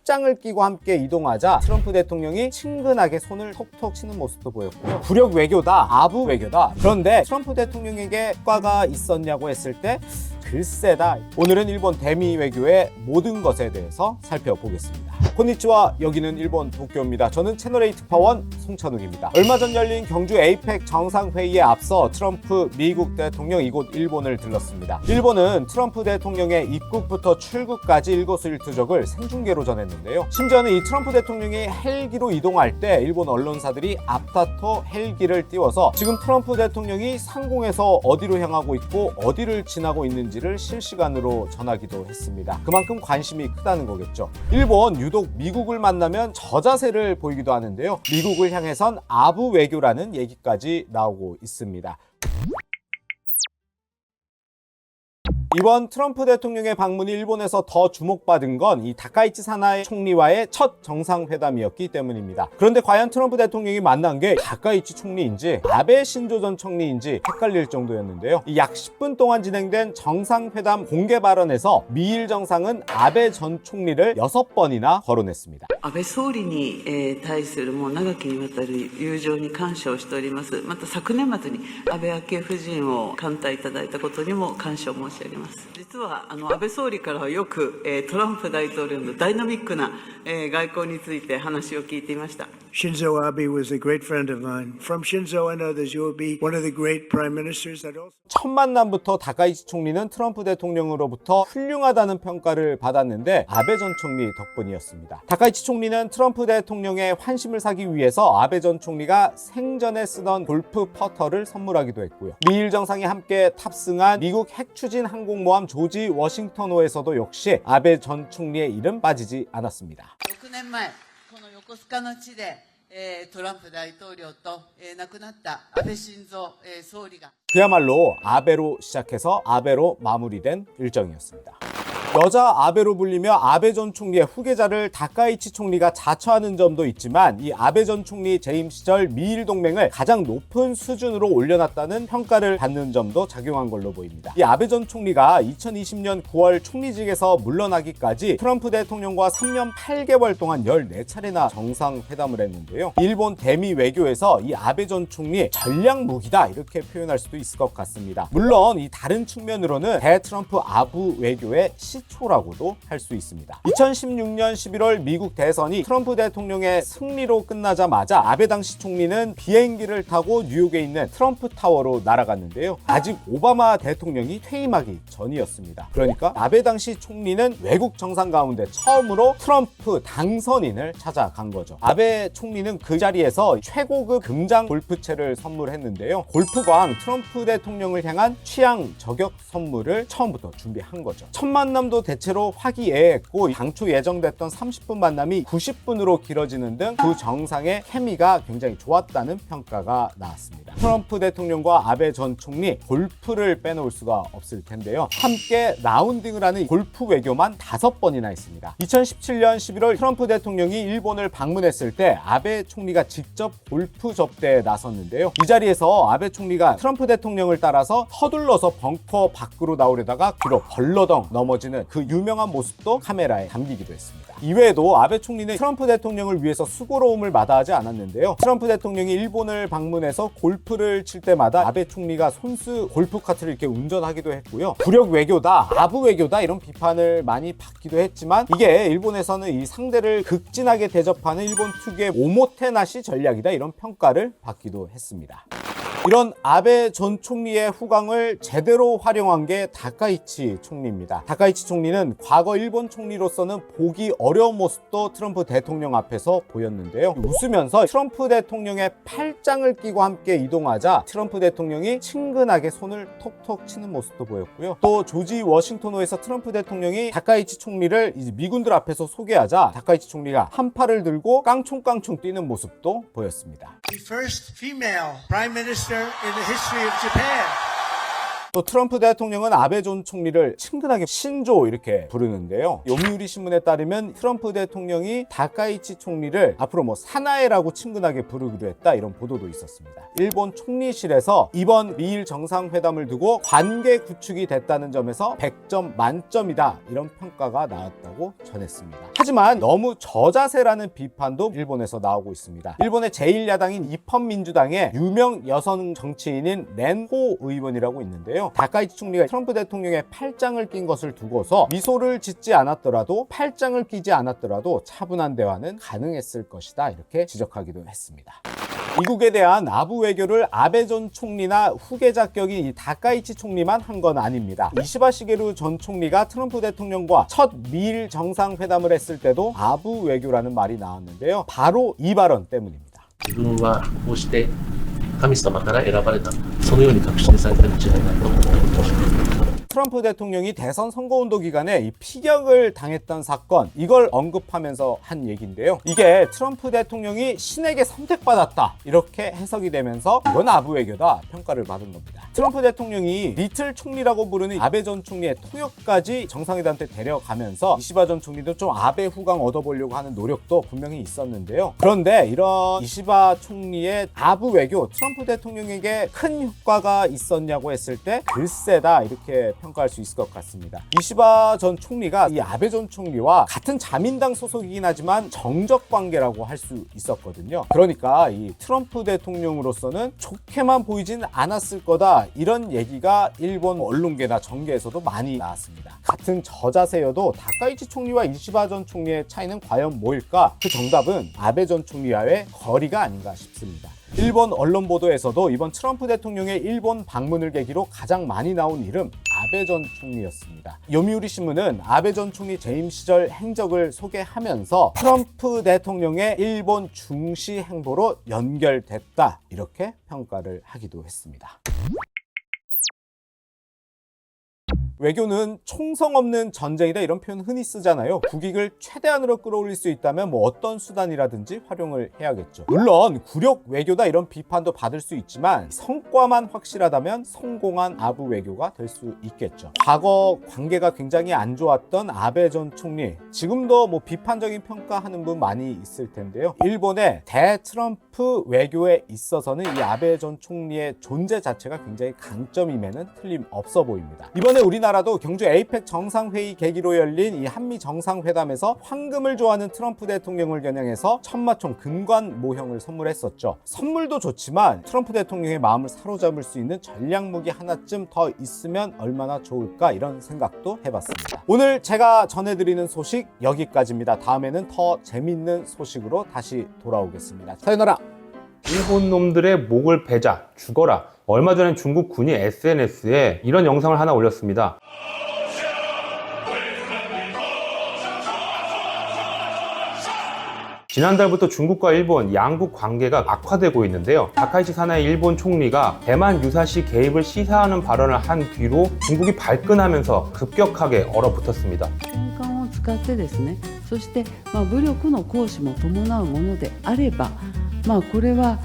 팔짱을 끼고 함께 이동하자 트럼프 대통령이 친근하게 손을 톡톡 치는 모습도 보였고요.武력 외교다, 아부 외교다. 그런데 트럼프 대통령에게 효과가 있었냐고 했을 때 글쎄다. 오늘은 일본 대미 외교의 모든 것에 대해서 살펴보겠습니다. 곤니치와, 여기는 일본 도쿄입니다. 저는 채널A 특파원 송찬욱입니다. 얼마 전 열린 경주 에이펙 정상회의에 앞서 트럼프 미국 대통령 이곳 일본을 들렀습니다. 일본은 트럼프 대통령의 입국부터 출국까지 일거수일투족을 생중계로 전했는데요. 심지어는 이 트럼프 대통령이 헬기로 이동할 때 일본 언론사들이 앞다퉈 헬기를 띄워서 지금 트럼프 대통령이 상공에서 어디로 향하고 있고 어디를 지나고 있는지를 실시간으로 전하기도 했습니다. 그만큼 관심이 크다는 거겠죠. 일본 유독 미국을 만나면 저자세를 보이기도 하는데요. 미국을 향해선 아부 외교라는 얘기까지 나오고 있습니다. 이번 트럼프 대통령의 방문이 일본에서 더 주목받은 건 이 다카이치 사나이 총리와의 첫 정상회담이었기 때문입니다. 그런데 과연 트럼프 대통령이 만난 게 다카이치 총리인지 아베 신조 전 총리인지 헷갈릴 정도였는데요. 약 10분 동안 진행된 정상회담 공개 발언에서 미일 정상은 아베 전 총리를 6번이나 거론했습니다. 安倍総理に対するもう長きにわたる友情に感謝をしております。また昨年末に安倍昭恵夫人を歓待いただいたことにも感謝を申し上げます。実は安倍総理からはよくトランプ大統領のダイナミックな外交について話を聞いていました。 Shinzo Abe was a great friend of mine. From Shinzo and others, you will be one of the great prime ministers that also. 첫 만남부터 다카이치 총리는 트럼프 대통령으로부터 훌륭하다는 평가를 받았는데 아베 전 총리 덕분이었습니다. 다카이치 총리는 트럼프 대통령의 환심을 사기 위해서 아베 전 총리가 생전에 쓰던 골프 퍼터를 선물하기도 했고요. 미일 정상이 함께 탑승한 미국 핵추진 항공모함 조지 워싱턴호에서도 역시 아베 전 총리의 이름 빠지지 않았습니다. 6年前この横須賀の地でトランプ大統領と亡くなった安倍晋三総理が 그야말로 아베로 시작해서 아베로 마무리된 일정이었습니다. 여자 아베로 불리며 아베 전 총리의 후계자를 다카이치 총리가 자처하는 점도 있지만 이 아베 전 총리 재임 시절 미일 동맹을 가장 높은 수준으로 올려놨다는 평가를 받는 점도 작용한 걸로 보입니다. 이 아베 전 총리가 2020년 9월 총리직에서 물러나기까지 트럼프 대통령과 3년 8개월 동안 14차례나 정상회담을 했는데요. 일본 대미 외교에서 이 아베 전 총리 전략 무기다 이렇게 표현할 수도 있을 것 같습니다. 물론 이 다른 측면으로는 대트럼프 아부 외교의 시초라고도 할 수 있습니다. 2016년 11월 미국 대선이 트럼프 대통령의 승리로 끝나자마자 아베 당시 총리는 비행기를 타고 뉴욕에 있는 트럼프 타워로 날아갔는데요. 아직 오바마 대통령이 퇴임하기 전이었습니다. 그러니까 아베 당시 총리는 외국 정상 가운데 처음으로 트럼프 당선인을 찾아간 거죠. 아베 총리는 그 자리에서 최고급 금장 골프채를 선물했는데요. 골프광 트럼프 대통령을 향한 취향 저격 선물을 처음부터 준비한 거죠. 첫 만남도 대체로 화기애애했고 당초 예정됐던 30분 만남이 90분으로 길어지는 등 두 정상의 케미가 굉장히 좋았다는 평가가 나왔습니다. 트럼프 대통령과 아베 전 총리 골프를 빼놓을 수가 없을 텐데요. 함께 라운딩을 하는 골프 외교만 5번이나 했습니다. 2017년 11월 트럼프 대통령이 일본을 방문했을 때 아베 총리가 직접 골프 접대에 나섰는데요. 이 자리에서 아베 총리가 트럼프 대통령을 따라서 서둘러서 벙커 밖으로 나오려다가 뒤로 벌러덩 넘어지는 그 유명한 모습도 카메라에 담기기도 했습니다. 이외에도 아베 총리는 트럼프 대통령을 위해서 수고로움을 마다하지 않았는데요. 트럼프 대통령이 일본을 방문해서 골프를 칠 때마다 아베 총리가 손수 골프 카트를 이렇게 운전하기도 했고요.武력 외교다, 아부 외교다 이런 비판을 많이 받기도 했지만 이게 일본에서는 이 상대를 극진하게 대접하는 일본 특유의 오모테나시 전략이다 이런 평가를 받기도 했습니다. 이런 아베 전 총리의 후광을 제대로 활용한 게 다카이치 총리입니다. 다카이치 총리는 과거 일본 총리로서는 보기 어려운 모습도 트럼프 대통령 앞에서 보였는데요. 웃으면서 트럼프 대통령의 팔짱을 끼고 함께 이동하자 트럼프 대통령이 친근하게 손을 톡톡 치는 모습도 보였고요. 또 조지 워싱턴호에서 트럼프 대통령이 다카이치 총리를 이제 미군들 앞에서 소개하자 다카이치 총리가 한 팔을 들고 깡총깡총 뛰는 모습도 보였습니다. The first female prime minister in the history of Japan. 또 트럼프 대통령은 아베 전 총리를 친근하게 신조 이렇게 부르는데요. 요미우리 신문에 따르면 트럼프 대통령이 다카이치 총리를 앞으로 뭐 사나이라고 친근하게 부르기로 했다, 이런 보도도 있었습니다. 일본 총리실에서 이번 미일 정상회담을 두고 관계 구축이 됐다는 점에서 100점 만점이다, 이런 평가가 나왔다고 전했습니다. 하지만 너무 저자세라는 비판도 일본에서 나오고 있습니다. 일본의 제1야당인 입헌민주당의 유명 여성 정치인인 렌호 의원이라고 있는데요. 다카이치 총리가 트럼프 대통령의 팔짱을 낀 것을 두고서 미소를 짓지 않았더라도, 팔짱을 끼지 않았더라도 차분한 대화는 가능했을 것이다, 이렇게 지적하기도 했습니다. 미국에 대한 아부 외교를 아베 전 총리나 후계자격인 이 다카이치 총리만 한 건 아닙니다. 이시바 시게루 전 총리가 트럼프 대통령과 첫 미일 정상회담을 했을 때도 아부 외교라는 말이 나왔는데요. 바로 이 발언 때문입니다. 自分はこうして神様から選ばれた、そのように確信されているんじゃないかと思っています。 트럼프 대통령이 대선 선거운동 기간에 이 피격을 당했던 사건, 이걸 언급하면서 한 얘기인데요. 이게 트럼프 대통령이 신에게 선택받았다, 이렇게 해석이 되면서 이건 아부 외교다 평가를 받은 겁니다. 트럼프 대통령이 리틀 총리라고 부르는 아베 전 총리의 통역까지 정상회담 때 데려가면서 이시바 전 총리도 좀 아베 후광 얻어보려고 하는 노력도 분명히 있었는데요. 그런데 이런 이시바 총리의 아부 외교, 트럼프 대통령에게 큰 효과가 있었냐고 했을 때 글쎄다, 이렇게 평가할 수 있을 것 같습니다. 이시바 전 총리가 이 아베 전 총리와 같은 자민당 소속이긴 하지만 정적 관계라고 할 수 있었거든요. 그러니까 이 트럼프 대통령으로서는 좋게만 보이진 않았을 거다, 이런 얘기가 일본 언론계나 정계에서도 많이 나왔습니다. 같은 저자세여도 다카이치 총리와 이시바 전 총리의 차이는 과연 뭐일까? 그 정답은 아베 전 총리와의 거리가 아닌가 싶습니다. 일본 언론 보도에서도 이번 트럼프 대통령의 일본 방문을 계기로 가장 많이 나온 이름, 아베 전 총리였습니다. 요미우리 신문은 아베 전 총리 재임 시절 행적을 소개하면서 트럼프 대통령의 일본 중시 행보로 연결됐다, 이렇게 평가를 하기도 했습니다. 외교는 총성 없는 전쟁이다, 이런 표현 흔히 쓰잖아요. 국익을 최대한으로 끌어올릴 수 있다면 뭐 어떤 수단이라든지 활용을 해야겠죠. 물론 굴욕 외교다, 이런 비판도 받을 수 있지만 성과만 확실하다면 성공한 아부 외교가 될 수 있겠죠. 과거 관계가 굉장히 안 좋았던 아베 전 총리, 지금도 뭐 비판적인 평가하는 분 많이 있을 텐데요. 일본의 대트럼프 외교에 있어서는 이 아베 전 총리의 존재 자체가 굉장히 강점임에는 틀림없어 보입니다. 이번에 우리나라도 경주 에이펙 정상회의 계기로 열린 이 한미 정상회담에서 황금을 좋아하는 트럼프 대통령을 겨냥해서 천마총 금관 모형을 선물했었죠. 선물도 좋지만 트럼프 대통령의 마음을 사로잡을 수 있는 전략무기 하나쯤 더 있으면 얼마나 좋을까, 이런 생각도 해봤습니다. 오늘 제가 전해드리는 소식 여기까지입니다. 다음에는 더 재밌는 소식으로 다시 돌아오겠습니다. 사요나라. 일본 놈들의 목을 베자, 죽어라. 얼마 전에 중국 군이 SNS에 이런 영상을 하나 올렸습니다. 지난달부터 중국과 일본 양국 관계가 악화되고 있는데요. 다카이치 사나이 일본 총리가 대만 유사시 개입을 시사하는 발언을 한 뒤로 중국이 발끈하면서 급격하게 얼어붙었습니다. を使ってですね、そして武力の行使も伴うものであれば、これは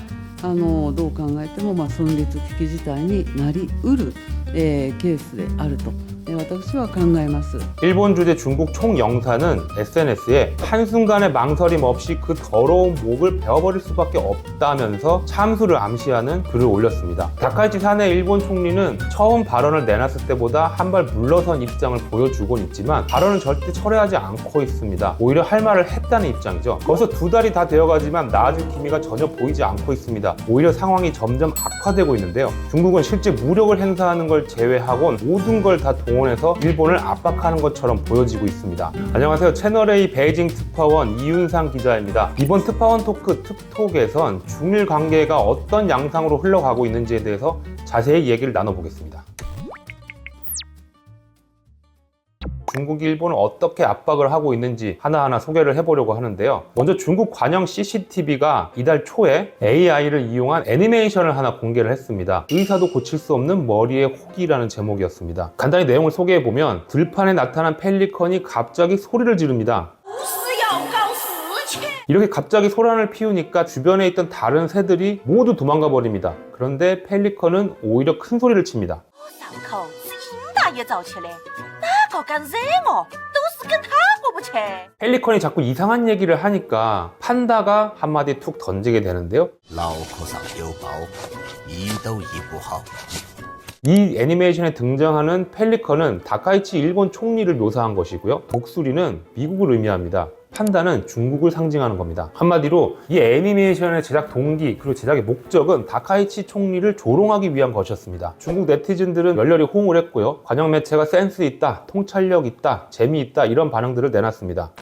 どう考えても存立危機事態になりうる、ケースであると私は考えます。 일본 주재 중국 총영사는 SNS에 한순간의 망설임 없이 그 더러운 목을 베어버릴 수밖에 없다면서 참수를 암시하는 글을 올렸습니다. 다카이치 사네 일본 총리는 처음 발언을 내놨을 때보다 한 발 물러선 입장을 보여주곤 있지만 발언을 절대 철회하지 않고 있습니다. 오히려 할 말을 했다는 입장이죠. 벌써 2달이 다 되어가지만 나아질 기미가 전혀 보이지 않고 있습니다. 오히려 상황이 점점 악화되고 있는데요. 중국은 실제 무력을 행사하는 걸 제외하곤 모든 걸 다 동원해서 일본을 압박하는 것처럼 보여지고 있습니다. 안녕하세요. 채널A 베이징 특파원 이윤상 기자입니다. 이번 특파원 토크 특톡에선 중일 관계가 어떤 양상으로 흘러가고 있는지에 대해서 자세히 얘기를 나눠보겠습니다. 중국이 일본을 어떻게 압박을 하고 있는지 하나하나 소개를 해보려고 하는데요. 먼저 중국 관영 CCTV가 이달 초에 AI를 이용한 애니메이션을 하나 공개를 했습니다. 의사도 고칠 수 없는 머리의 혹이라는 제목이었습니다. 간단히 내용을 소개해보면 들판에 나타난 펠리컨이 갑자기 소리를 지릅니다. 이렇게 갑자기 소란을 피우니까 주변에 있던 다른 새들이 모두 도망가 버립니다. 그런데 펠리컨은 오히려 큰 소리를 칩니다. 也造起来，哪个敢惹我，都是跟他过不去。 펠리컨이 자꾸 이상한 얘기를 하니까 판다가 한마디 툭 던지게 되는데요. 老和尚有宝，一都医不好。 이 애니메이션에 등장하는 펠리컨은 다카이치 일본 총리를 묘사한 것이고요. 독수리는 미국을 의미합니다. 판다는 중국을 상징하는 겁니다. 한마디로 이 애니메이션의 제작 동기 그리고 제작의 목적은 다카이치 총리를 조롱하기 위한 것이었습니다. 중국 네티즌들은 열렬히 호응을 했고요. 관영 매체가 센스 있다, 통찰력 있다, 재미있다 이런 반응들을 내놨습니다.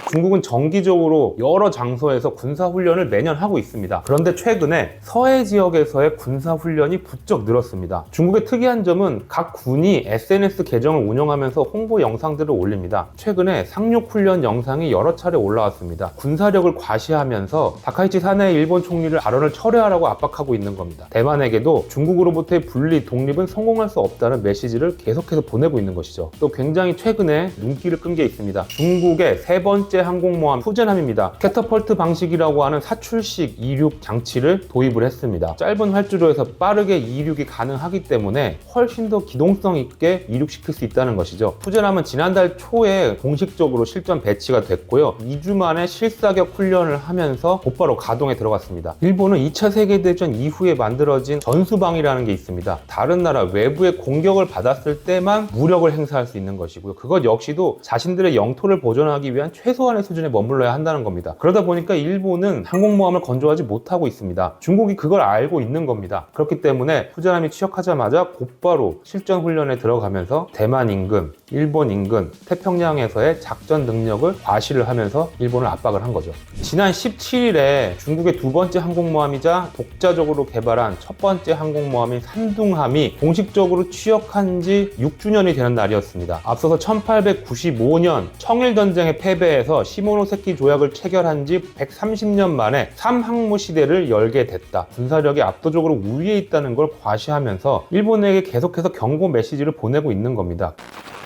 중국은 정기적으로 여러 장소에서 군사훈련을 매년 하고 있습니다. 그런데 최근에 서해 지역에서의 군사훈련이 부쩍 늘었습니다. 중국의 특이한 점은 각 군이 SNS 계정을 운영하면서 홍보 영상들을 올립니다. 최근에 상륙훈련 영상이 여러 차례 올라왔습니다. 군사력을 과시하면서 다카이치 사네 일본 총리를 발언을 철회하라고 압박하고 있는 겁니다. 대만에게도 중국으로부터의 분리, 독립은 성공할 수 없다는 메시지를 계속해서 보내고 있는 것이죠. 또 굉장히 최근에 눈길을 끈 게 있습니다. 중국의 세 번째 항공모함 푸젠함입니다. 캐터펄트 방식이라고 하는 사출식 이륙 장치를 도입을 했습니다. 짧은 활주로에서 빠르게 이륙이 가능하기 때문에 훨씬 더 기동성 있게 이륙시킬 수 있다는 것이죠. 푸젠함은 지난달 초에 공식적으로 실전 배치가 됐고요. 2주 만에 실사격 훈련을 하면서 곧바로 가동에 들어갔습니다. 일본은 2차 세계대전 이후에 만들어진 전수방이라는 게 있습니다. 다른 나라 외부의 공격을 받았을 때만 무력을 행사할 수 있는 것이고요. 그것 역시도 자신들의 영토를 보존하기 위한 최소한의 수준에 머물러야 한다는 겁니다. 그러다 보니까 일본은 항공모함을 건조하지 못하고 있습니다. 중국이 그걸 알고 있는 겁니다. 그렇기 때문에 푸젠함이 취역하자마자 곧바로 실전 훈련에 들어가면서 대만 인근, 일본 인근, 태평양에서의 작전 능력을 과시를 하면서 일본을 압박을 한 거죠. 지난 17일에 중국의 두 번째 항공모함이자 독자적으로 개발한 첫 번째 항공모함인 산둥함이 공식적으로 취역한 지 6주년이 되는 날이었습니다. 앞서서 1895년 청일전쟁에 패배해서 시모노세키 조약을 체결한 지 130년 만에 3항모 시대를 열게 됐다. 군사력이 압도적으로 우위에 있다는 걸 과시하면서 일본에게 계속해서 경고 메시지를 보내고 있는 겁니다.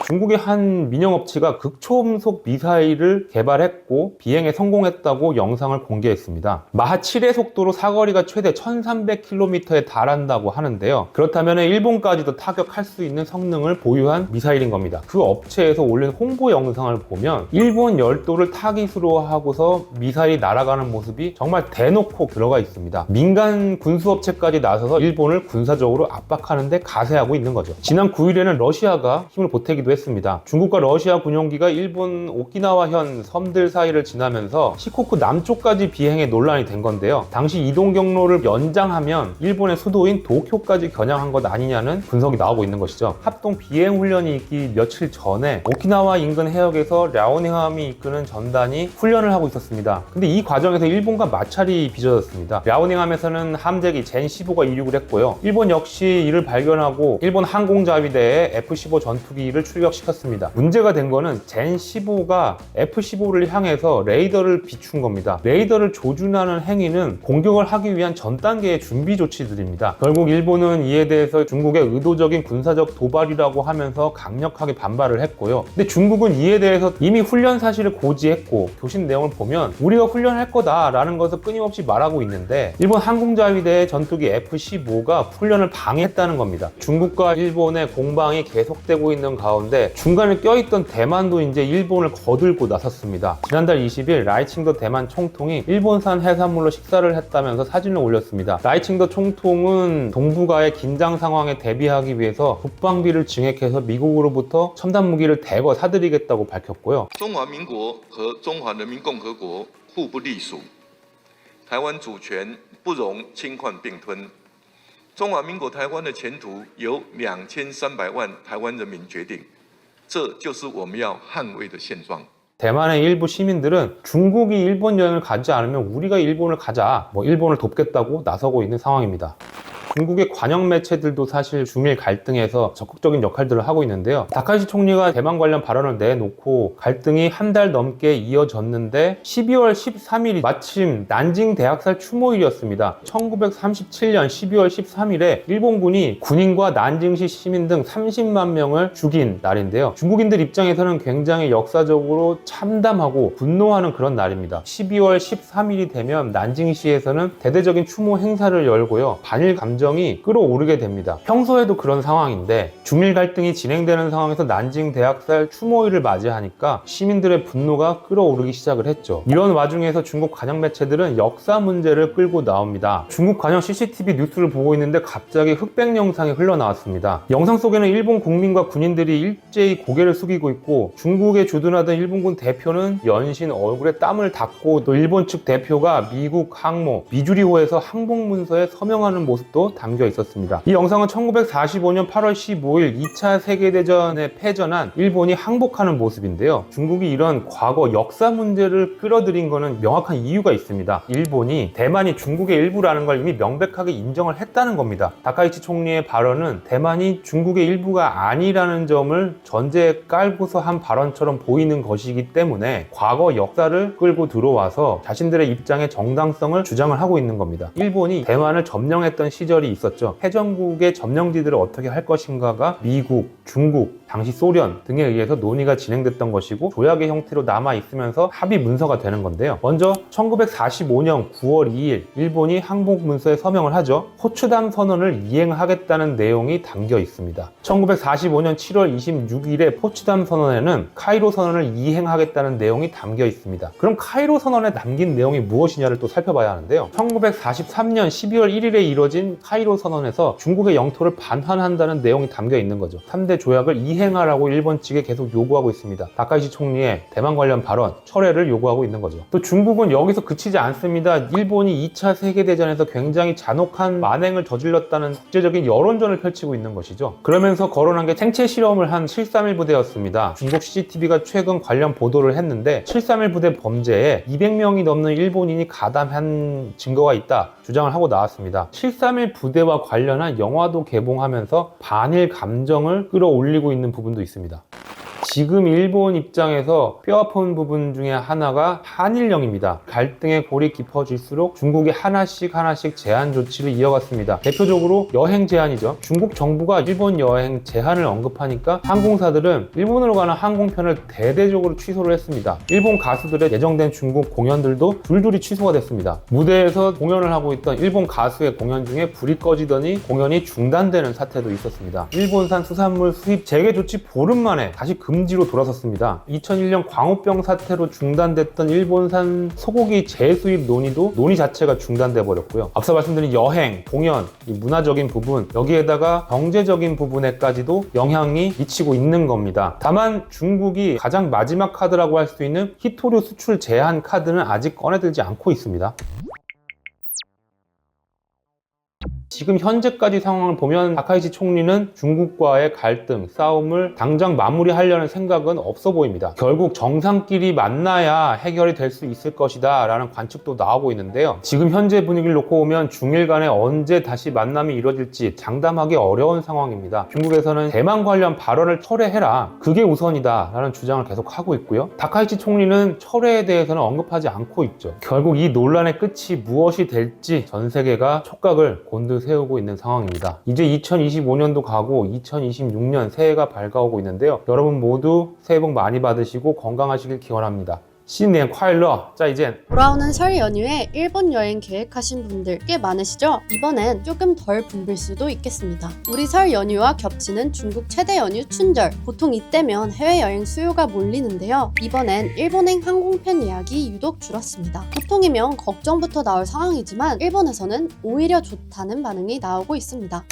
중국의 한 민영업체가 극초음속 미사일을 개발했고 비행에 성공했다고 영상을 공개했습니다. 마하 7의 속도로 사거리가 최대 1300km에 달한다고 하는데요. 그렇다면 일본까지도 타격할 수 있는 성능을 보유한 미사일인 겁니다. 그 업체에서 올린 홍보 영상을 보면 일본 열도를 타깃으로 하고서 미사일이 날아가는 모습이 정말 대놓고 들어가 있습니다. 민간 군수업체까지 나서서 일본을 군사적으로 압박하는 데 가세하고 있는 거죠. 지난 9일에는 러시아가 힘을 보태기도 했습니다. 중국과 러시아 군용기가 일본 오키나와현 섬들 사이를 지나면서 시코쿠 남쪽까지 비행에 논란이 된 건데요. 당시 이동 경로를 연장하면 일본의 수도인 도쿄까지 겨냥한 것 아니냐는 분석이 나오고 있는 것이죠. 합동 비행 훈련이 있기 며칠 전에 오키나와 인근 해역에서 랴오닝함이 이끄는 전단이 훈련을 하고 있었습니다. 근데 이 과정에서 일본과 마찰이 빚어졌습니다. 랴오닝함에서는 함재기 젠15가 이륙을 했고요. 일본 역시 이를 발견하고 일본 항공자위대에 F-15 전투기를 출격시켰습니다. 문제가 된 거는 젠15가 F-15를 향해서 레이더를 비춘 겁니다. 레이더를 조준하는 행위는 공격을 하기 위한 전 단계의 준비 조치들입니다. 결국 일본은 이에 대해서 중국의 의도적인 군사적 도발이라고 하면서 강력하게 반발을 했고요. 근데 중국은 이에 대해서 이미 훈련 사실을 고지했고 교신 내용을 보면 우리가 훈련할 거다라는 것을 끊임없이 말하고 있는데 일본 항공자위대의 전투기 F-15가 훈련을 방해했다는 겁니다. 중국과 일본의 공방이 계속되고 있는 가운데 중간에 껴있던 대만도 이제 일본을 거들고 나섰습니다. 지난달 20일 라이칭더 대만 총통이 일본산 해산물로 식사를 했다면서 사진을 올렸습니다. 라이칭더 총통은 동북아의 긴장 상황에 대비하기 위해서 국방비를 증액해서 미국으로부터 첨단 무기를 대거 사들이겠다고 밝혔고요. 中华民国和中华人民共和国互不隶属，台湾主权不容侵犯并吞。中华民国台湾的前途由2300万台湾人民决定，这就是我们要捍卫的现状。 대만의 일부 시민들은 중국이 일본 여행을 가지 않으면 우리가 일본을 가자, 일본을 돕겠다고 나서고 있는 상황입니다. 중국의 관영 매체들도 사실 중일 갈등에서 적극적인 역할들을 하고 있는데요. 다카이치 총리가 대만 관련 발언을 내놓고 갈등이 한 달 넘게 이어졌는데 12월 13일이 마침 난징 대학살 추모일이었습니다. 1937년 12월 13일에 일본군이 군인과 난징시 시민 등 30만 명을 죽인 날인데요. 중국인들 입장에서는 굉장히 역사적으로 참담하고 분노하는 그런 날입니다. 12월 13일이 되면 난징시에서는 대대적인 추모 행사를 열고요. 반일 감정 감정이 끌어오르게 됩니다. 평소에도 그런 상황인데 중일 갈등이 진행되는 상황에서 난징 대학살 추모일을 맞이하니까 시민들의 분노가 끌어오르기 시작을 했죠. 이런 와중에서 중국 관영 매체들은 역사 문제를 끌고 나옵니다. 중국 관영 CCTV 뉴스를 보고 있는데 갑자기 흑백 영상이 흘러나왔습니다. 영상 속에는 일본 국민과 군인들이 일제히 고개를 숙이고 있고 중국에 주둔하던 일본군 대표는 연신 얼굴에 땀을 닦고 또 일본 측 대표가 미국 항모 미주리호에서 항복문서에 서명하는 모습도 담겨 있었습니다. 이 영상은 1945년 8월 15일 2차 세계대전에 패전한 일본이 항복하는 모습인데요. 중국이 이런 과거 역사 문제를 끌어들인 것은 명확한 이유가 있습니다. 일본이 대만이 중국의 일부라는 걸 이미 명백하게 인정을 했다는 겁니다. 다카이치 총리의 발언은 대만이 중국의 일부가 아니라는 점을 전제에 깔고서 한 발언처럼 보이는 것이기 때문에 과거 역사를 끌고 들어와서 자신들의 입장의 정당성을 주장을 하고 있는 겁니다. 일본이 대만을 점령했던 시절이 있었죠. 해전국의 점령지들을 어떻게 할 것인가가 미국, 중국, 당시 소련 등에 의해서 논의가 진행됐던 것이고 조약의 형태로 남아있으면서 합의 문서가 되는 건데요. 먼저 1945년 9월 2일 일본이 항복 문서에 서명을 하죠. 포츠담 선언을 이행하겠다는 내용이 담겨 있습니다. 1945년 7월 26일에 포츠담 선언에는 카이로 선언을 이행하겠다는 내용이 담겨 있습니다. 그럼 카이로 선언에 담긴 내용이 무엇이냐를 또 살펴봐야 하는데요. 1943년 12월 1일에 이뤄진 카이로 선언에서 중국의 영토를 반환한다는 내용이 담겨 있는 거죠. 3대 조약을 이행하라고 일본 측에 계속 요구하고 있습니다. 다카이치 총리의 대만 관련 발언, 철회를 요구하고 있는 거죠. 또 중국은 여기서 그치지 않습니다. 일본이 2차 세계대전에서 굉장히 잔혹한 만행을 저질렀다는 국제적인 여론전을 펼치고 있는 것이죠. 그러면서 거론한 게 생체 실험을 한 731 부대였습니다. 중국 CCTV가 최근 관련 보도를 했는데 731 부대 범죄에 200명이 넘는 일본인이 가담한 증거가 있다 주장을 하고 나왔습니다. 731 부대와 관련한 영화도 개봉하면서 반일 감정을 끌어올리고 있는 부분도 있습니다. 지금 일본 입장에서 뼈아픈 부분 중에 하나가 한일령입니다. 갈등의 골이 깊어질수록 중국이 하나씩 제한 조치를 이어갔습니다. 대표적으로 여행 제한이죠. 중국 정부가 일본 여행 제한을 언급하니까 항공사들은 일본으로 가는 항공편을 대대적으로 취소를 했습니다. 일본 가수들의 예정된 중국 공연들도 줄줄이 취소가 됐습니다. 무대에서 공연을 하고 있던 일본 가수의 공연 중에 불이 꺼지더니 공연이 중단되는 사태도 있었습니다. 일본산 수산물 수입 재개 조치 보름 만에 다시 금지로 돌아섰습니다. 2001년 광우병 사태로 중단됐던 일본산 소고기 재수입 논의 자체가 중단돼 버렸고요. 앞서 말씀드린 여행, 공연, 이 문화적인 부분, 여기에다가 경제적인 부분에까지도 영향이 미치고 있는 겁니다. 다만 중국이 가장 마지막 카드라고 할 수 있는 히토류 수출 제한 카드는 아직 꺼내들지 않고 있습니다. 지금 현재까지 상황을 보면 다카이치 총리는 중국과의 갈등, 싸움을 당장 마무리하려는 생각은 없어 보입니다. 결국 정상끼리 만나야 해결이 될 수 있을 것이다 라는 관측도 나오고 있는데요. 지금 현재 분위기를 놓고 보면 중일 간에 언제 다시 만남이 이뤄질지 장담하기 어려운 상황입니다. 중국에서는 대만 관련 발언을 철회해라, 그게 우선이다 라는 주장을 계속 하고 있고요. 다카이치 총리는 철회에 대해서는 언급하지 않고 있죠. 결국 이 논란의 끝이 무엇이 될지 전 세계가 촉각을 곤두세우고 있는 상황입니다. 이제 2025년도 가고 2026년 새해가 밝아오고 있는데요. 여러분 모두 새해 복 많이 받으시고 건강하시길 기원합니다. 신년快乐! 再见! 돌아오는 설 연휴에 일본 여행 계획하신 분들 꽤 많으시죠? 이번엔 조금 덜 붐빌 수도 있겠습니다. 우리 설 연휴와 겹치는 중국 최대 연휴 춘절. 보통 이때면 해외여행 수요가 몰리는데요. 이번엔 일본행 항공편 예약이 유독 줄었습니다. 보통이면 걱정부터 나올 상황이지만 일본에서는 오히려 좋다는 반응이 나오고 있습니다.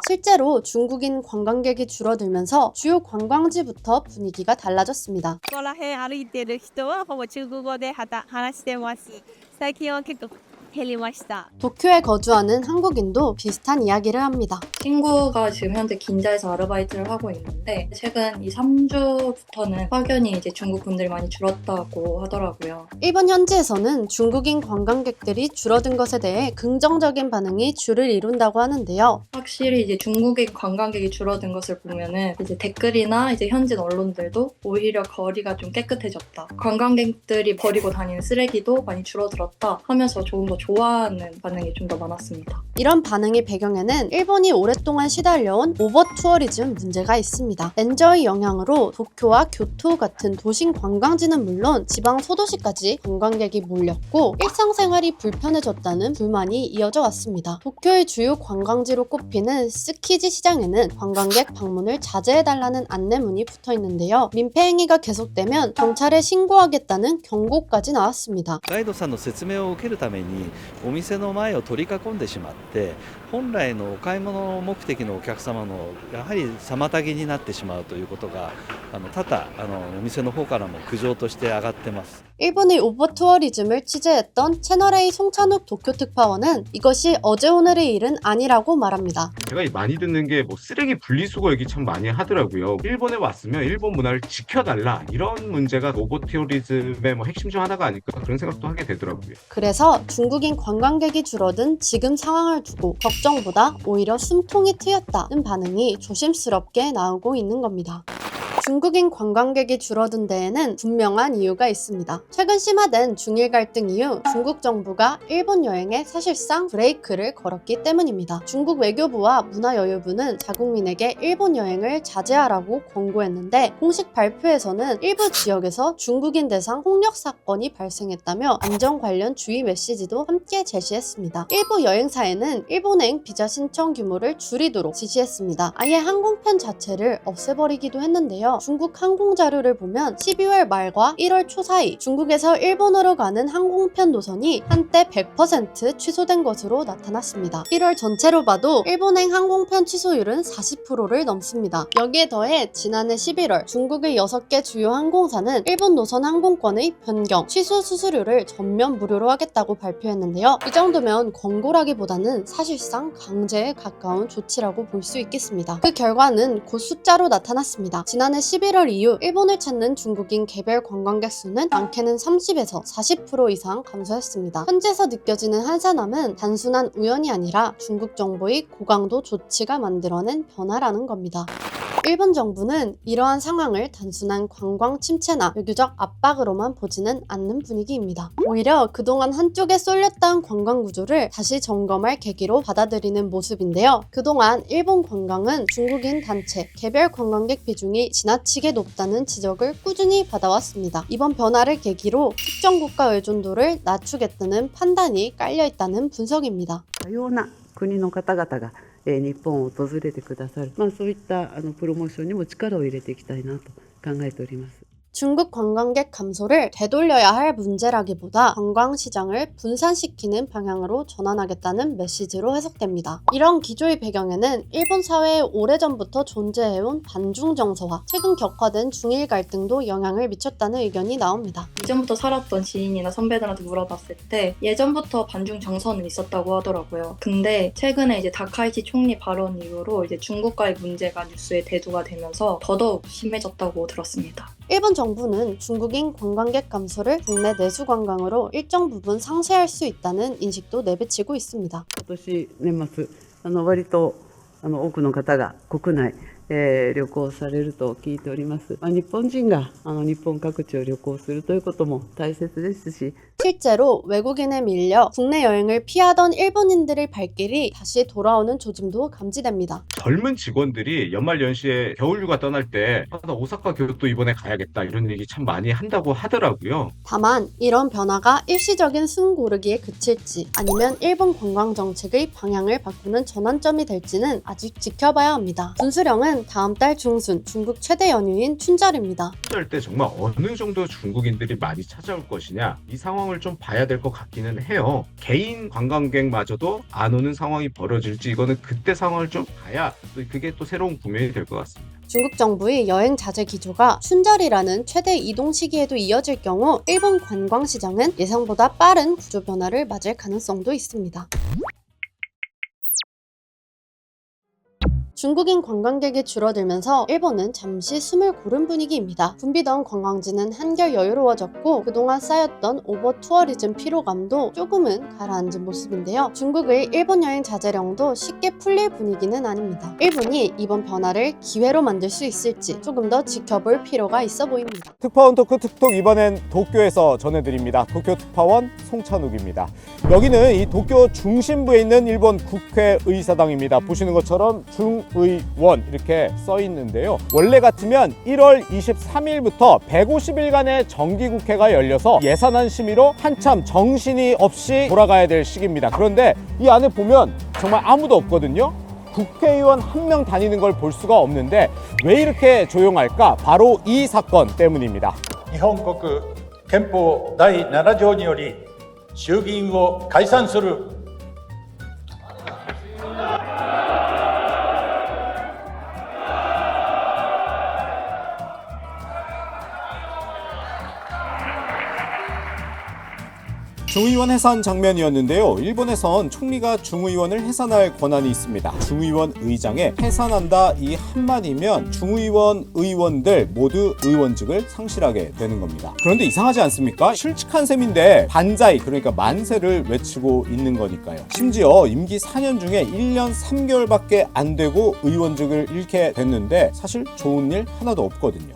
실제로 중국인 관광객이 줄어들면서 주요 관광지부터 분위기가 달라졌습니다. ここら辺歩いてる人はほぼ中国語で話してます。最近は結構減りました。 도쿄에 거주하는 한국인도 비슷한 이야기를 합니다. 친구가 지금 현재 긴자에서 아르바이트를 하고 있는데 최근 2-3주부터는 확연히 이제 중국 분들이 많이 줄었다고 하더라고요. 일본 현지에서는 중국인 관광객들이 줄어든 것에 대해 긍정적인 반응이 줄을 이룬다고 하는데요. 확실히 이제 중국인 관광객이 줄어든 것을 보면은 이제 댓글이나 이제 현지 언론들도 오히려 거리가 좀 깨끗해졌다. 관광객들이 버리고 다니는 쓰레기도 많이 줄어들었다 하면서 조금 더 좋아하는 반응이 좀 더 많았습니다. 이런 반응의 배경에는 일본이 오랫동안 시달려온 오버 투어리즘 문제가 있습니다. 엔저의 영향으로 도쿄와 교토 같은 도심 관광지는 물론 지방 소도시까지 관광객이 몰렸고 일상생활이 불편해졌다는 불만이 이어져 왔습니다. 도쿄의 주요 관광지로 꼽히는 스키지 시장에는 관광객 방문을 자제해달라는 안내문이 붙어 있는데요. 민폐 행위가 계속되면 경찰에 신고하겠다는 경고까지 나왔습니다. ガイドさんの説明を受けるためにお店の前を取り囲んでしまって本来のお買い物目的のお客様のやはり妨げになってしまうということが多々お店の方からも苦情として上がってます。 일본의 오버 투어리즘을 취재했던 채널A 송찬욱 도쿄 특파원은 이것이 어제 오늘의 일은 아니라고 말합니다. 제가 많이 듣는 게 뭐 쓰레기 분리수거 얘기 참 많이 하더라고요. 일본에 왔으면 일본 문화를 지켜달라 이런 문제가 오버티어리즘의 뭐 핵심 중 하나가 아닐까 그런 생각도 하게 되더라고요. 그래서 중국인 관광객이 줄어든 지금 상황을 두고 걱정보다 오히려 숨통이 트였다는 반응이 조심스럽게 나오고 있는 겁니다. 중국인 관광객이 줄어든 데에는 분명한 이유가 있습니다. 최근 심화된 중일 갈등 이후 중국 정부가 일본 여행에 사실상 브레이크를 걸었기 때문입니다. 중국 외교부와 문화여유부는 자국민에게 일본 여행을 자제하라고 권고했는데 공식 발표에서는 일부 지역에서 중국인 대상 폭력 사건이 발생했다며 안전 관련 주의 메시지도 함께 제시했습니다. 일부 여행사에는 일본행 비자 신청 규모를 줄이도록 지시했습니다. 아예 항공편 자체를 없애버리기도 했는데요. 중국 항공 자료를 보면 12월 말과 1월 초 사이 중국에서 일본으로 가는 항공편 노선이 한때 100% 취소된 것으로 나타났습니다. 1월 전체로 봐도 일본행 항공편 취소율은 40%를 넘습니다. 여기에 더해 지난해 11월 중국의 6개 주요 항공사는 일본 노선 항공권의 변경, 취소 수수료를 전면 무료로 하겠다고 발표했는데요. 이 정도면 권고라기보다는 사실상 강제에 가까운 조치라고 볼 수 있겠습니다. 그 결과는 곧 숫자로 나타났습니다. 지난해 11월 이후 일본을 찾는 중국인 개별 관광객 수는 많게는 30에서 40% 이상 감소했습니다. 현지에서 느껴지는 한산함은 단순한 우연이 아니라 중국 정부의 고강도 조치가 만들어낸 변화라는 겁니다. 일본 정부는 이러한 상황을 단순한 관광 침체나 외교적 압박으로만 보지는 않는 분위기입니다. 오히려 그동안 한쪽에 쏠렸던 관광 구조를 다시 점검할 계기로 받아들이는 모습인데요. 그동안 일본 관광은 중국인 단체, 개별 관광객 비중이 지나치게 높다는 지적을 꾸준히 받아왔습니다. 이번 변화를 계기로 특정 국가 의존도를 낮추겠다는 판단이 깔려있다는 분석입니다. 多様な国の方々が日本を訪れてくださる、そういったプロモーションにも力を入れていきたいなと考えております。 중국 관광객 감소를 되돌려야 할 문제라기보다 관광시장을 분산시키는 방향으로 전환하겠다는 메시지로 해석됩니다. 이런 기조의 배경에는 일본 사회에 오래전부터 존재해온 반중 정서와 최근 격화된 중일 갈등도 영향을 미쳤다는 의견이 나옵니다. 이전부터 살았던 지인이나 선배들한테 물어봤을 때 예전부터 반중 정서는 있었다고 하더라고요. 근데 최근에 이제 다카이치 총리 발언 이후로 이제 중국과의 문제가 뉴스에 대두가 되면서 더더욱 심해졌다고 들었습니다. 일본 정부는 중국인 관광객 감소를 국내 내수 관광으로 일정 부분 상쇄할 수 있다는 인식도 내비치고 있습니다. 今年年末割と多くの方が国内旅行されると聞いております。日本人が日本各地を旅行するということも大切ですし 실제로 외국인에 밀려 국내 여행을 피하던 일본인들의 발길이 다시 돌아오는 조짐도 감지됩니다. 젊은 직원들이 연말연시에 겨울휴가 떠날 때 나 오사카 교토 이번에 가야겠다 이런 얘기 참 많이 한다고 하더라고요. 다만 이런 변화가 일시적인 숨 고르기에 그칠지 아니면 일본 관광 정책의 방향을 바꾸는 전환점이 될지는 아직 지켜봐야 합니다. 분수령은 다음 달 중순 중국 최대 연휴인 춘절입니다. 춘절 때 정말 어느 정도 중국인들이 많이 찾아올 것이냐 이 상황을 좀 봐야 될 것 같기는 해요. 개인 관광객마저도 안 오는 상황이 벌어질지 이거는 그때 상황을 좀 봐야 그게 또 새로운 구매이 될 것 같습니다. 중국 정부의 여행 자제 기조가 춘절이라는 최대 이동 시기에도 이어질 경우 일본 관광 시장은 예상보다 빠른 구조 변화를 맞을 가능성도 있습니다. 중국인 관광객이 줄어들면서 일본은 잠시 숨을 고른 분위기입니다. 붐비던 관광지는 한결 여유로워졌고 그동안 쌓였던 오버 투어리즘 피로감도 조금은 가라앉은 모습인데요. 중국의 일본 여행 자제령도 쉽게 풀릴 분위기는 아닙니다. 일본이 이번 변화를 기회로 만들 수 있을지 조금 더 지켜볼 필요가 있어 보입니다. 특파원 토크 툭툭, 이번엔 도쿄에서 전해드립니다. 도쿄 특파원 송찬욱입니다. 여기는 이 도쿄 중심부에 있는 일본 국회의사당입니다. 보시는 것처럼 중의원 이렇게 써 있는데요. 원래 같으면 1월 23일부터 150일간의 정기국회가 열려서 예산안 심의로 한참 정신이 없이 돌아가야 될 시기입니다. 그런데 이 안에 보면 정말 아무도 없거든요. 국회의원 한 명 다니는 걸 볼 수가 없는데 왜 이렇게 조용할까? 바로 이 사건 때문입니다. 日本国憲法第7条により衆議院を解散する。 중의원 해산 장면이었는데요. 일본에선 총리가 중의원을 해산할 권한이 있습니다. 중의원 의장에 해산한다 이 한마디면 중의원 의원들 모두 의원직을 상실하게 되는 겁니다. 그런데 이상하지 않습니까? 실직한 셈인데 반자이, 그러니까 만세를 외치고 있는 거니까요. 심지어 임기 4년 중에 1년 3개월밖에 안 되고 의원직을 잃게 됐는데 사실 좋은 일 하나도 없거든요.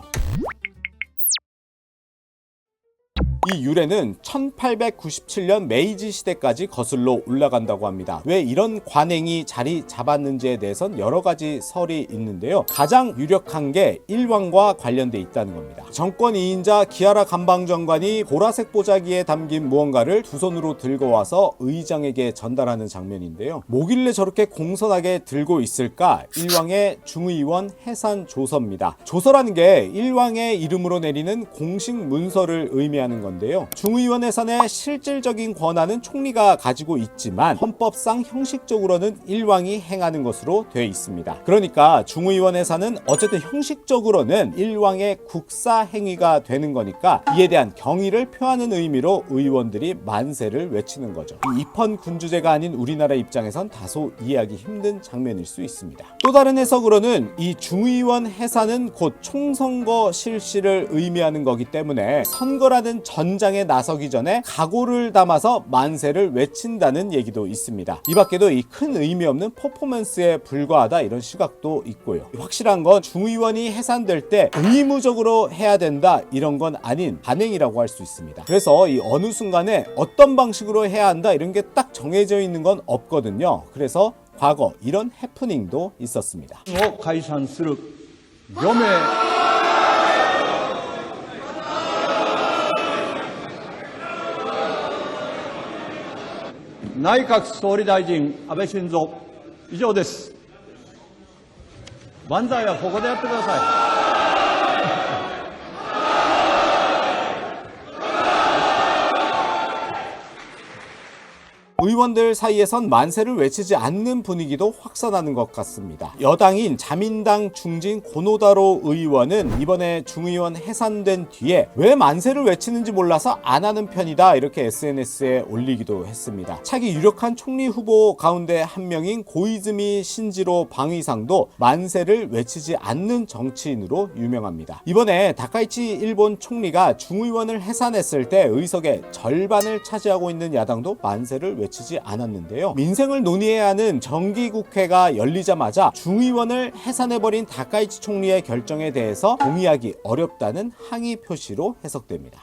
이 유래는 1897년 메이지 시대까지 거슬러 올라간다고 합니다. 왜 이런 관행이 자리 잡았는지에 대해선 여러 가지 설이 있는데요. 가장 유력한 게 일왕과 관련돼 있다는 겁니다. 정권 2인자 기하라 감방정관이 보라색 보자기에 담긴 무언가를 두 손으로 들고 와서 의장에게 전달하는 장면인데요. 뭐길래 저렇게 공손하게 들고 있을까? 일왕의 중의원 해산 조서입니다. 조서라는 게 일왕의 이름으로 내리는 공식 문서를 의미하는 건데 중의원 해산의 실질적인 권한은 총리가 가지고 있지만 헌법상 형식적으로는 일왕이 행하는 것으로 되어 있습니다. 그러니까 중의원 해산은 어쨌든 형식적으로는 일왕의 국사 행위가 되는 거니까 이에 대한 경의를 표하는 의미로 의원들이 만세를 외치는 거죠. 이 입헌 군주제가 아닌 우리나라 입장에선 다소 이해하기 힘든 장면일 수 있습니다. 또 다른 해석으로는 이 중의원 해산은 곧 총선거 실시를 의미하는 거기 때문에 선거라는 전장에 나서기 전에 각오를 담아서 만세를 외친다는 얘기도 있습니다. 이 밖에도 이 큰 의미 없는 퍼포먼스에 불과하다 이런 시각도 있고요. 확실한 건 중의원이 해산될 때 의무적으로 해야 된다 이런 건 아닌 반행이라고 할 수 있습니다. 그래서 이 어느 순간에 어떤 방식으로 해야 한다 이런 게 딱 정해져 있는 건 없거든요. 그래서 과거 이런 해프닝도 있었습니다. 解散する除名 内閣総理大臣安倍晋三以上です。万歳はここでやってください。 의원들 사이에선 만세를 외치지 않는 분위기도 확산하는 것 같습니다. 여당인 자민당 중진 고노다로 의원은 이번에 중의원 해산된 뒤에 왜 만세를 외치는지 몰라서 안 하는 편이다 이렇게 SNS에 올리기도 했습니다. 차기 유력한 총리 후보 가운데 한 명인 고이즈미 신지로 방위상도 만세를 외치지 않는 정치인으로 유명합니다. 이번에 다카이치 일본 총리가 중의원을 해산했을 때 의석의 절반을 차지하고 있는 야당도 만세를 외치지 않았는데요. 민생을 논의해야 하는 정기국회가 열리자마자 중의원을 해산해버린 다카이치 총리의 결정에 대해서 동의하기 어렵다는 항의 표시로 해석됩니다.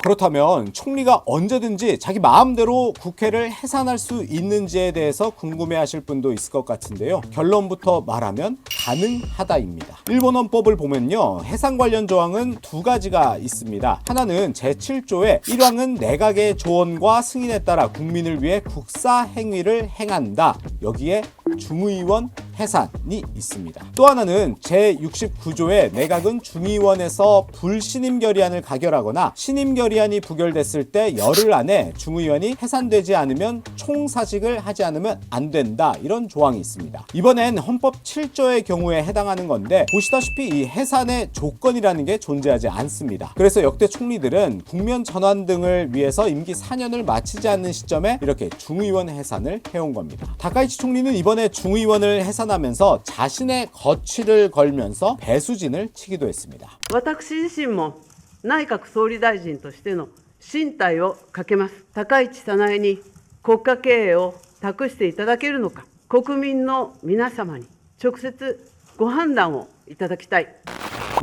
그렇다면 총리가 언제든지 자기 마음대로 국회를 해산할 수 있는지에 대해서 궁금해하실 분도 있을 것 같은데요. 결론부터 말하면 가능하다입니다. 일본 헌법을 보면요, 해산 관련 조항은 두 가지가 있습니다. 하나는 제7조에 일왕은 내각의 조언과 승인에 따라 국민을 위해 국사 행위를 행한다. 여기에 중의원 해산이 있습니다. 또 하나는 제69조에 내각은 중의원에서 불신임 결의안을 가결하거나 신임 결의안이 부결됐을 때 열흘 안에 중의원이 해산되지 않으면 총사직을 하지 않으면 안 된다. 이런 조항이 있습니다. 이번엔 헌법 7조의 경우에 해당하는 건데 보시다시피 이 해산의 조건이라는 게 존재하지 않습니다. 그래서 역대 총리들은 국면 전환 등을 위해서 임기 4년을 마치지 않는 시점에 이렇게 중의원 해산을 해온 겁니다. 다카이치 총리는 이번에 중의원을 해산 칭찬하면서 자신의 거취를 걸면서 배수진을 치기도 했습니다. 私自身も内閣総理大臣としての進退をかけます。高市早苗に国家経営を託していただけるのか、国民の皆様に直接ご判断をいただきたい。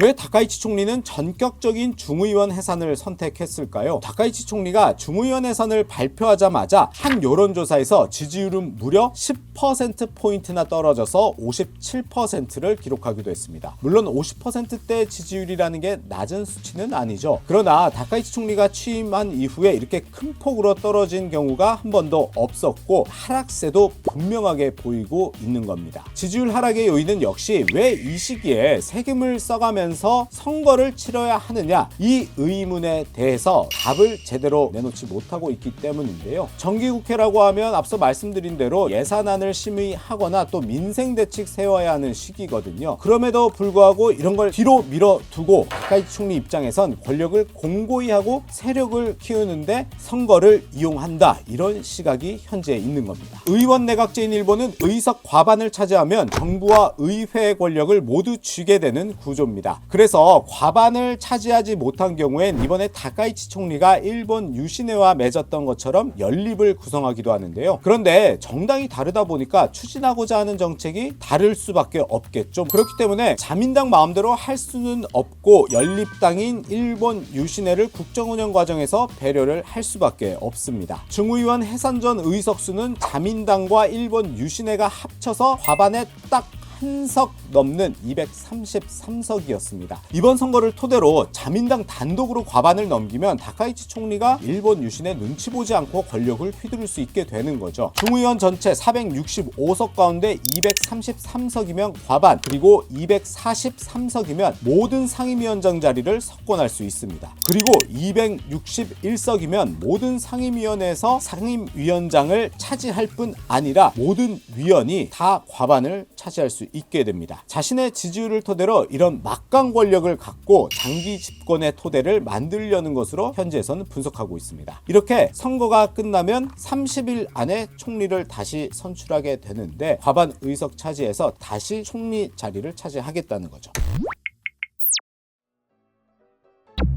왜 다카이치 총리는 전격적인 중의원 해산을 선택했을까요? 다카이치 총리가 중의원 해산을 발표하자마자 한 여론조사에서 지지율은 무려 10%포인트나 떨어져서 57%를 기록하기도 했습니다. 물론 50%대 지지율이라는 게 낮은 수치는 아니죠. 그러나 다카이치 총리가 취임한 이후에 이렇게 큰 폭으로 떨어진 경우가 한 번도 없었고 하락세도 분명하게 보이고 있는 겁니다. 지지율 하락의 요인은 역시 왜 이 시기에 세금을 써가면서 선거를 치러야 하느냐, 이 의문에 대해서 답을 제대로 내놓지 못하고 있기 때문인데요. 정기국회라고 하면 앞서 말씀드린 대로 예산안을 심의하거나 또 민생대책 세워야 하는 시기거든요. 그럼에도 불구하고 이런 걸 뒤로 밀어두고 다카이치 총리 입장에선 권력을 공고히 하고 세력을 키우는데 선거를 이용한다, 이런 시각이 현재 있는 겁니다. 의원 내각제인 일본은 의석 과반을 차지하면 정부와 의회의 권력을 모두 쥐게 되는 구조입니다. 그래서 과반을 차지하지 못한 경우엔 이번에 다카이치 총리가 일본 유신회와 맺었던 것처럼 연립을 구성하기도 하는데요. 그런데 정당이 다르다 보니까 추진하고자 하는 정책이 다를 수밖에 없겠죠. 그렇기 때문에 자민당 마음대로 할 수는 없고 연립당인 일본 유신회를 국정운영 과정에서 배려를 할 수밖에 없습니다. 중의원 해산 전 의석수는 자민당과 일본 유신회가 합쳐서 과반에 딱 한 석 넘는 233석이었습니다. 이번 선거를 토대로 자민당 단독으로 과반을 넘기면 다카이치 총리가 일본 유신의 눈치 보지 않고 권력을 휘두를 수 있게 되는 거죠. 중의원 전체 465석 가운데 233석이면 과반, 그리고 243석이면 모든 상임위원장 자리를 석권할 수 있습니다. 그리고 261석이면 모든 상임위원회에서 상임위원장을 차지할 뿐 아니라 모든 위원이 다 과반을 차지할 수 있게 됩니다. 자신의 지지율을 토대로 이런 막강 권력을 갖고 장기 집권의 토대를 만들려는 것으로 현재에서는 분석하고 있습니다. 이렇게 선거가 끝나면 30일 안에 총리를 다시 선출하게 되는데 과반 의석 차지해서 다시 총리 자리를 차지하겠다는 거죠.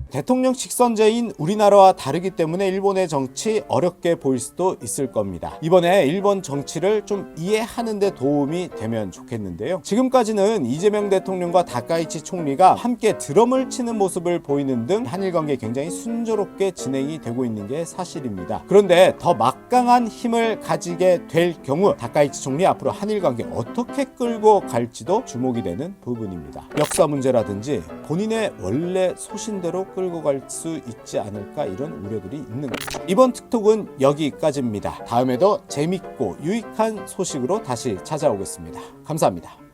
대통령 직선제인 우리나라와 다르기 때문에 일본의 정치 어렵게 보일 수도 있을 겁니다. 이번에 일본 정치를 좀 이해하는 데 도움이 되면 좋겠는데요. 지금까지는 이재명 대통령과 다카이치 총리가 함께 드럼을 치는 모습을 보이는 등 한일 관계 굉장히 순조롭게 진행이 되고 있는 게 사실입니다. 그런데 더 막강한 힘을 가지게 될 경우 다카이치 총리 앞으로 한일 관계 어떻게 끌고 갈지도 주목이 되는 부분입니다. 역사 문제라든지 본인의 원래 소신대로 끌고 갈 수 있지 않을까, 이런 우려들이 있는 거죠. 이번 틱톡은 여기까지입니다. 다음에도 재밌고 유익한 소식으로 다시 찾아오겠습니다. 감사합니다.